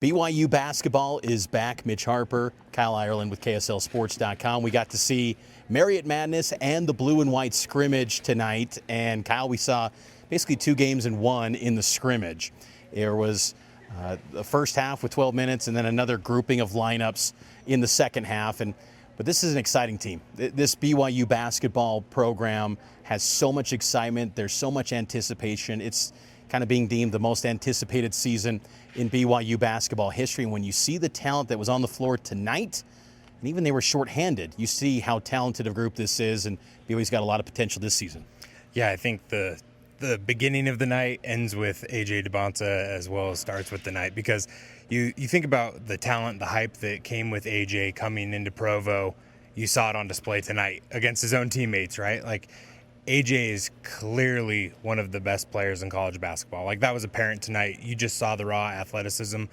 BYU basketball is back. Mitch Harper, Kyle Ireland with KSLSports.com. We got to see Marriott Madness and the blue and white scrimmage tonight. And Kyle, we saw basically 2 games in one in the scrimmage. There was the first half with 12 minutes and then another grouping of lineups in the second half. But this is an exciting team. This BYU basketball program has so much excitement. There's so much anticipation. It's kind of being deemed the most anticipated season in BYU basketball history. And when you see the talent that was on the floor tonight, and even they were shorthanded, you see how talented a group this is, and BYU's got a lot of potential this season. Yeah, I think the beginning of the night ends with AJ Dybantsa as well as starts with the night, because you think about the talent, the hype that came with AJ coming into Provo. You saw it on display tonight against his own teammates, right? Like, AJ is clearly one of the best players in college basketball. Like, that was apparent tonight. You just saw the raw athleticism.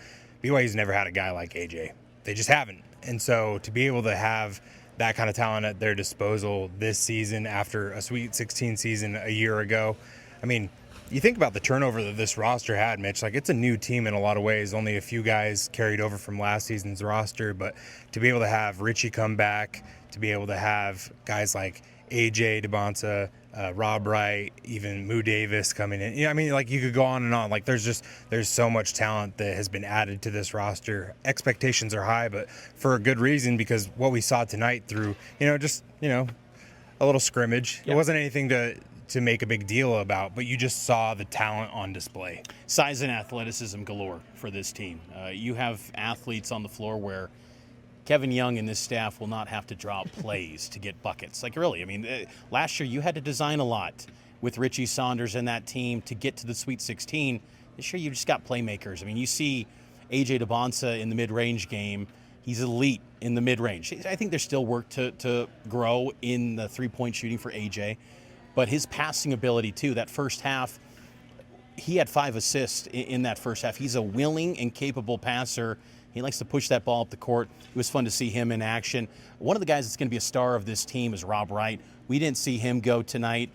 BYU's never had a guy like AJ. They just haven't. And so to be able to have that kind of talent at their disposal this season after a Sweet 16 season a year ago, I mean, you think about the turnover that this roster had, Mitch. Like, it's a new team in a lot of ways. Only a few guys carried over from last season's roster. But to be able to have Richie come back, to be able to have guys like AJ Dybantsa, Rob Wright, even Moo Davis coming in. You know, I mean, like, you could go on and on. Like, there's so much talent that has been added to this roster. Expectations are high, but for a good reason, because what we saw tonight through, just a little scrimmage. Yep. It wasn't anything to make a big deal about, but you just saw the talent on display. Size and athleticism galore for this team. You have athletes on the floor where Kevin Young and this staff will not have to draw plays to get buckets. Like, really, I mean, last year you had to design a lot with Richie Saunders and that team to get to the Sweet 16. This year you just got playmakers. I mean, you see AJ Dybantsa in the mid-range game. He's elite in the mid-range. I think there's still work to grow in the three-point shooting for AJ, but his passing ability too. That first half, he had 5 assists in that first half. He's a willing and capable passer. He likes to push that ball up the court. It was fun to see him in action. One of the guys that's going to be a star of this team is Rob Wright. We didn't see him go tonight.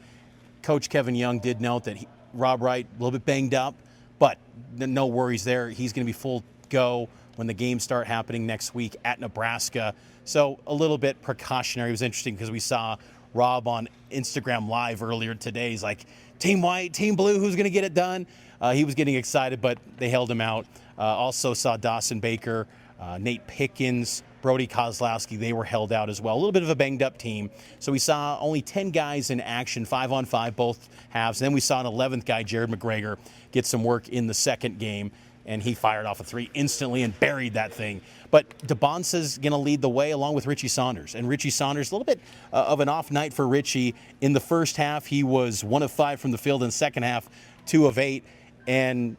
Coach Kevin Young did note that Rob Wright a little bit banged up, but no worries there. He's going to be full go when the games start happening next week at Nebraska. So a little bit precautionary. It was interesting because we saw Rob on Instagram Live earlier today. He's like, Team White, Team Blue, who's going to get it done? He was getting excited, but they held him out. Also saw Dawson Baker, Nate Pickens, Brody Kozlowski. They were held out as well. A little bit of a banged-up team. So we saw only 10 guys in action, 5-on-5, both halves. And then we saw an 11th guy, Jared McGregor, get some work in the second game, and he fired off a 3 instantly and buried that thing. But Dybantsa's going to lead the way along with Richie Saunders. And Richie Saunders, a little bit of an off night for Richie. In the first half, he was 1 of 5 from the field. In the second half, 2 of 8.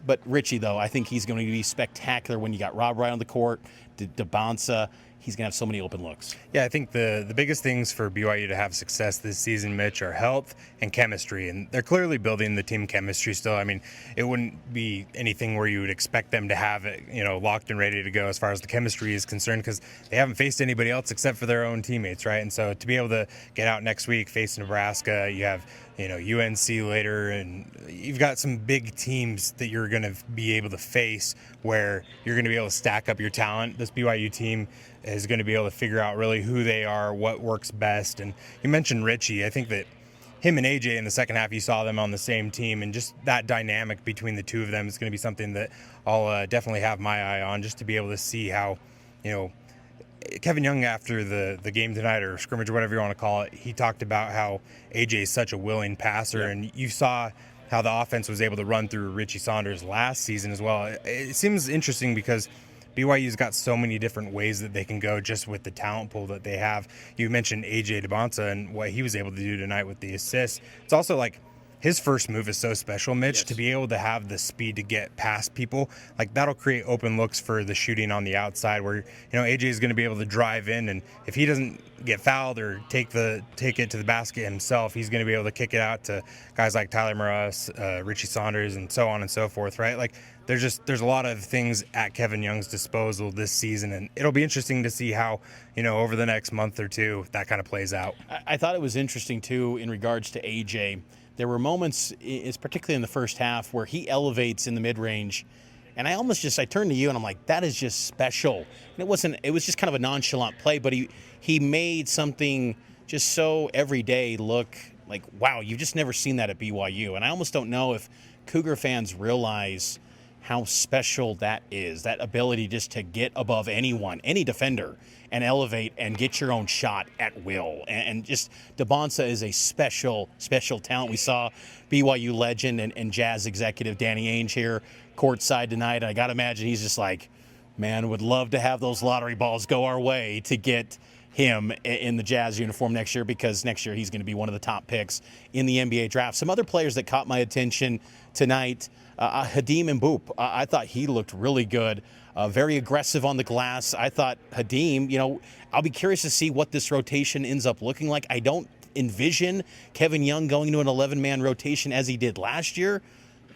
But Richie, though, I think he's going to be spectacular when you got Rob Wright on the court, Dybantsa. He's going to have so many open looks. Yeah, I think the biggest things for BYU to have success this season, Mitch, are health and chemistry. And they're clearly building the team chemistry still. I mean, it wouldn't be anything where you would expect them to have it, locked and ready to go as far as the chemistry is concerned, because they haven't faced anybody else except for their own teammates, right? And so to be able to get out next week, face Nebraska, you have UNC later, and you've got some big teams that you're going to be able to face where you're going to be able to stack up your talent. This BYU team is going to be able to figure out really who they are, what works best. And you mentioned Richie. I think that him and AJ in the second half, you saw them on the same team, and just that dynamic between the two of them is going to be something that I'll definitely have my eye on, just to be able to see how, Kevin Young, after the game tonight, or scrimmage, or whatever you want to call it, he talked about how AJ is such a willing passer, yeah. And you saw how the offense was able to run through Richie Saunders last season as well. It seems interesting because BYU's got so many different ways that they can go just with the talent pool that they have. You mentioned AJ Dybantsa and what he was able to do tonight with the assists. It's also like his first move is so special, Mitch, yes. To be able to have the speed to get past people, like that'll create open looks for the shooting on the outside where, AJ is going to be able to drive in, and if he doesn't get fouled or take it to the basket himself, he's going to be able to kick it out to guys like Tyler Morris, Richie Saunders, and so on and so forth, right? Like there's a lot of things at Kevin Young's disposal this season, and it'll be interesting to see how, over the next month or two that kind of plays out. I thought it was interesting too in regards to AJ. There were moments, particularly in the first half, where he elevates in the mid-range And I turned to you and I'm like, that is just special. And it was just kind of a nonchalant play, but he made something just so everyday look like, wow, you've just never seen that at BYU. And I almost don't know if Cougar fans realize how special that is, that ability just to get above anyone, any defender, and elevate and get your own shot at will. And just Dybantsa is a special, special talent. We saw BYU legend and Jazz executive Danny Ainge here courtside tonight. I got to imagine he's just like, man, would love to have those lottery balls go our way to get him in the Jazz uniform next year, because next year he's going to be one of the top picks in the NBA draft. Some other players that caught my attention tonight, Hadim Mboop. I thought he looked really good, very aggressive on the glass. I thought Hadim, I'll be curious to see what this rotation ends up looking like. I don't envision Kevin Young going into an 11-man rotation as he did last year.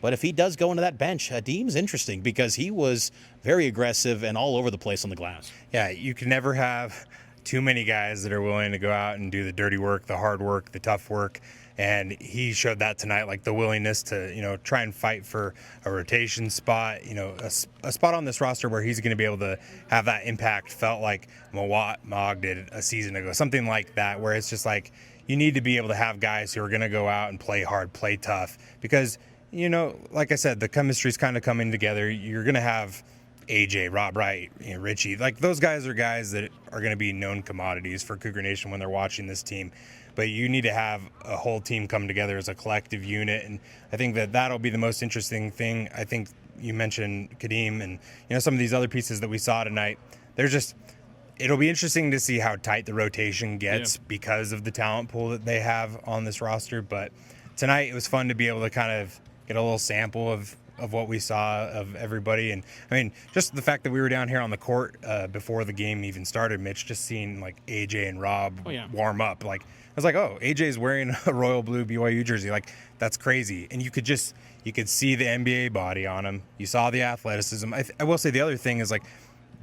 But if he does go into that bench, Hadim's interesting because he was very aggressive and all over the place on the glass. Yeah, you can never have too many guys that are willing to go out and do the dirty work, the hard work, the tough work. And he showed that tonight, like the willingness to, try and fight for a rotation spot, a spot on this roster where he's going to be able to have that impact. Felt like Mawat Mogg did a season ago, something like that, where it's just like you need to be able to have guys who are going to go out and play hard, play tough, because, like I said, the chemistry's kind of coming together. You're going to have AJ, Wright, Richie. Like, those guys are guys that are going to be known commodities for Cougar Nation when they're watching this team. But you need to have a whole team come together as a collective unit, and I think that'll be the most interesting thing. I think you mentioned Kadeem and some of these other pieces that we saw tonight. It'll be interesting to see how tight the rotation gets because of the talent pool that they have on this roster. But tonight it was fun to be able to kind of get a little sample of what we saw of everybody. And I mean, just the fact that we were down here on the court before the game even started, Mitch, just seeing like AJ and Rob warm up, like I was like, oh, AJ's wearing a royal blue BYU jersey. Like, that's crazy. And you could see the NBA body on him. You saw the athleticism. I will say the other thing is, like,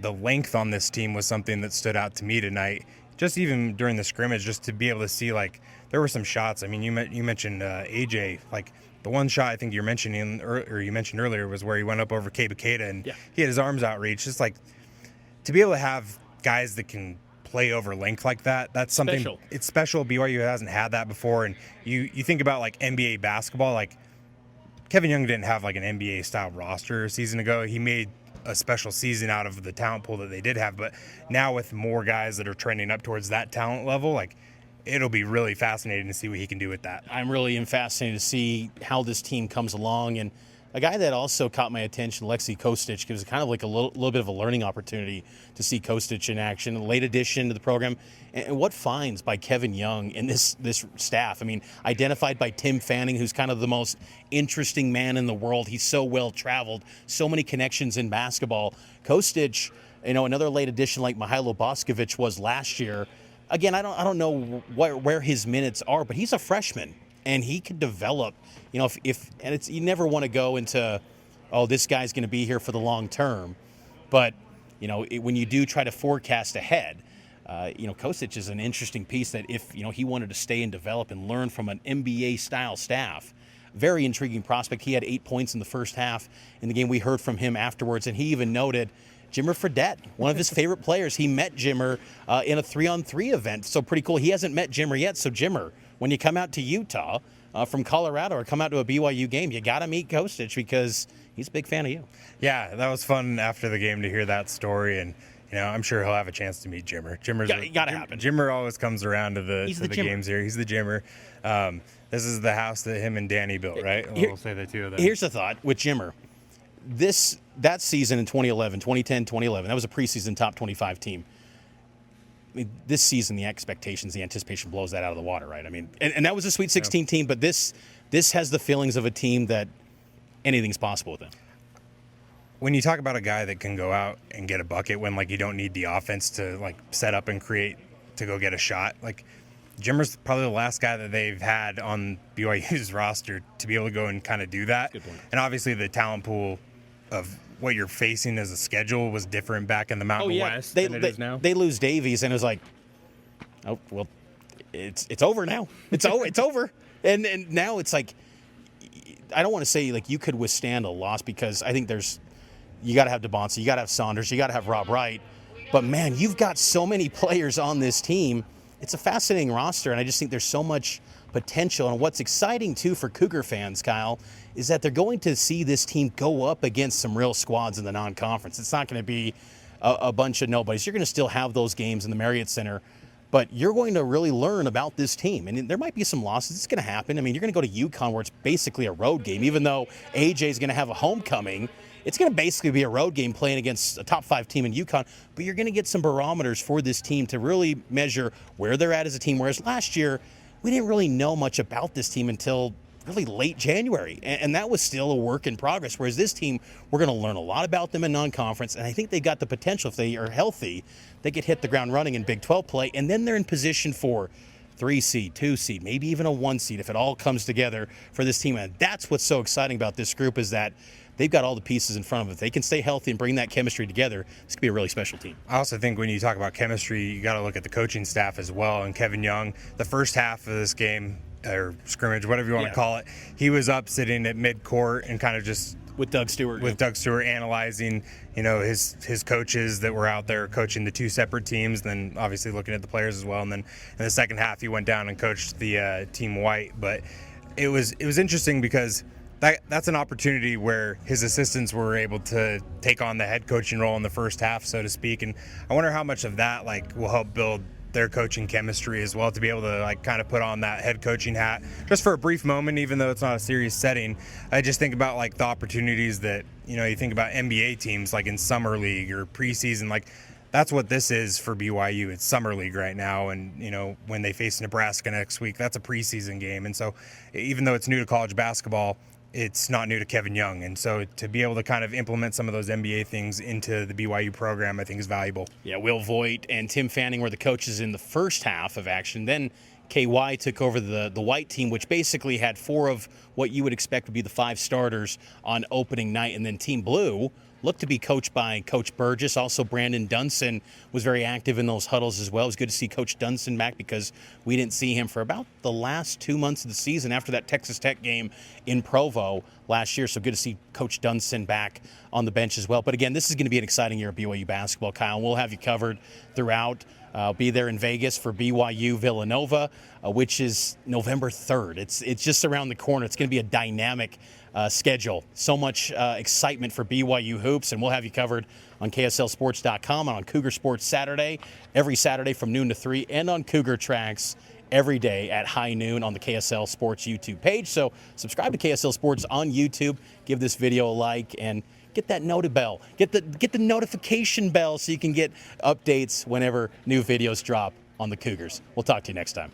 the length on this team was something that stood out to me tonight. Just even during the scrimmage, just to be able to see, like, there were some shots. I mean, you mentioned AJ, like, the one shot I think you mentioned earlier was where he went up over Kebaketa and he had his arms outreached. Just like, to be able to have guys that can play over length like that, that's something special. It's special. BYU hasn't had that before. And you think about like NBA basketball, like Kevin Young didn't have like an NBA style roster a season ago. He made a special season out of the talent pool that they did have. But now with more guys that are trending up towards that talent level, like, it'll be really fascinating to see what he can do with that. I'm really fascinated to see how this team comes along. And a guy that also caught my attention, Lexi Kostic, gives kind of like a little bit of a learning opportunity to see Kostic in action, a late addition to the program. And what finds by Kevin Young in this staff. I mean, identified by Tim Fanning, who's kind of the most interesting man in the world. He's so well-traveled, so many connections in basketball. Kostic, another late addition like Mihailo Boskovic was last year. Again, I don't know where his minutes are, but he's a freshman and he could develop. You never want to go into, this guy's going to be here for the long term, but when you do try to forecast ahead, Kostic is an interesting piece that if he wanted to stay and develop and learn from an NBA style staff, very intriguing prospect. He had 8 points in the first half in the game. We heard from him afterwards, and he even noted Jimmer Fredette, one of his favorite players. He met Jimmer in a 3-on-3 event. So pretty cool. He hasn't met Jimmer yet. So Jimmer, when you come out to Utah from Colorado or come out to a BYU game, you got to meet Kostic because he's a big fan of you. Yeah, that was fun after the game to hear that story. And, I'm sure he'll have a chance to meet Jimmer. Got to happen. Jimmer always comes around to the games here. He's the Jimmer. This is the house that him and Danny built, right? We'll say the two of them. Here's the thought with Jimmer. That season in 2010, 2011, that was a preseason top 25 team. I mean, this season, the expectations, the anticipation blows that out of the water, right? I mean, and that was a Sweet 16 team, but this has the feelings of a team that anything's possible with them. When you talk about a guy that can go out and get a bucket when, like, you don't need the offense to, like, set up and create to go get a shot, like, Jimmer's probably the last guy that they've had on BYU's roster to be able to go and kind of do that. Good point. And obviously the talent pool of what you're facing as a schedule was different back in the Mountain West than it is now. They lose Davies, and it was like, oh, well, it's over now. It's over. And now it's like, I don't want to say, like, you could withstand a loss because I think there's you got to have Dybantsa, you got to have Saunders, you got to have Rob Wright. But, man, you've got so many players on this team. It's a fascinating roster, and I just think there's so much potential. And what's exciting, too, for Cougar fans, Kyle, is that they're going to see this team go up against some real squads in the non-conference. It's not going to be a bunch of nobodies. You're going to still have those games in the Marriott Center, but you're going to really learn about this team. And there might be some losses. It's going to happen. I mean, you're going to go to UConn where it's basically a road game. Even though AJ is going to have a homecoming, it's going to basically be a road game playing against a top 5 team in UConn. But you're going to get some barometers for this team to really measure where they're at as a team. Whereas last year, we didn't really know much about this team until really late January, and that was still a work in progress. Whereas this team, we're going to learn a lot about them in non-conference, and I think they got the potential. If they are healthy, they could hit the ground running in Big 12 play, and then they're in position for 3 seed, 2 seed, maybe even a 1 seed if it all comes together for this team. And that's what's so exciting about this group, is that they've got all the pieces in front of them. If they can stay healthy and bring that chemistry together, this could be a really special team. I also think when you talk about chemistry, you got to look at the coaching staff as well. And Kevin Young, the first half of this game, or scrimmage, whatever you want to call it, he was up sitting at midcourt and kind of just with Doug Stewart analyzing, his coaches that were out there coaching the 2 separate teams, then obviously looking at the players as well. And then in the second half, he went down and coached the team White. But it was interesting because that's an opportunity where his assistants were able to take on the head coaching role in the first half, so to speak. And I wonder how much of that will help build their coaching chemistry as well, to be able to kind of put on that head coaching hat just for a brief moment, even though it's not a serious setting. I just think about the opportunities that, you think about NBA teams in summer league or preseason, that's what this is for BYU. It's summer league right now. And, when they face Nebraska next week, that's a preseason game. And so even though it's new to college basketball, it's not new to Kevin Young. And so to be able to kind of implement some of those NBA things into the BYU program, I think is valuable. Yeah, Will Voigt and Tim Fanning were the coaches in the first half of action. Then KY took over the White team, which basically had 4 of what you would expect would be the 5 starters on opening night. And then Team Blue looked to be coached by Coach Burgess. Also, Brandon Dunson was very active in those huddles as well. It was good to see Coach Dunson back because we didn't see him for about the last 2 months of the season after that Texas Tech game in Provo last year. So good to see Coach Dunson back on the bench as well. But again, this is going to be an exciting year of BYU basketball, Kyle. We'll have you covered throughout. I'll be there in Vegas for BYU Villanova, which is November 3rd. It's just around the corner. It's going to be a dynamic schedule. So much excitement for BYU hoops, and we'll have you covered on KSLSports.com and on Cougar Sports Saturday, every Saturday from noon to 3, and on Cougar Tracks every day at high noon on the KSL Sports YouTube page. So subscribe to KSL Sports on YouTube, give this video a like, and get that bell. Get the notification bell so you can get updates whenever new videos drop on the Cougars. We'll talk to you next time.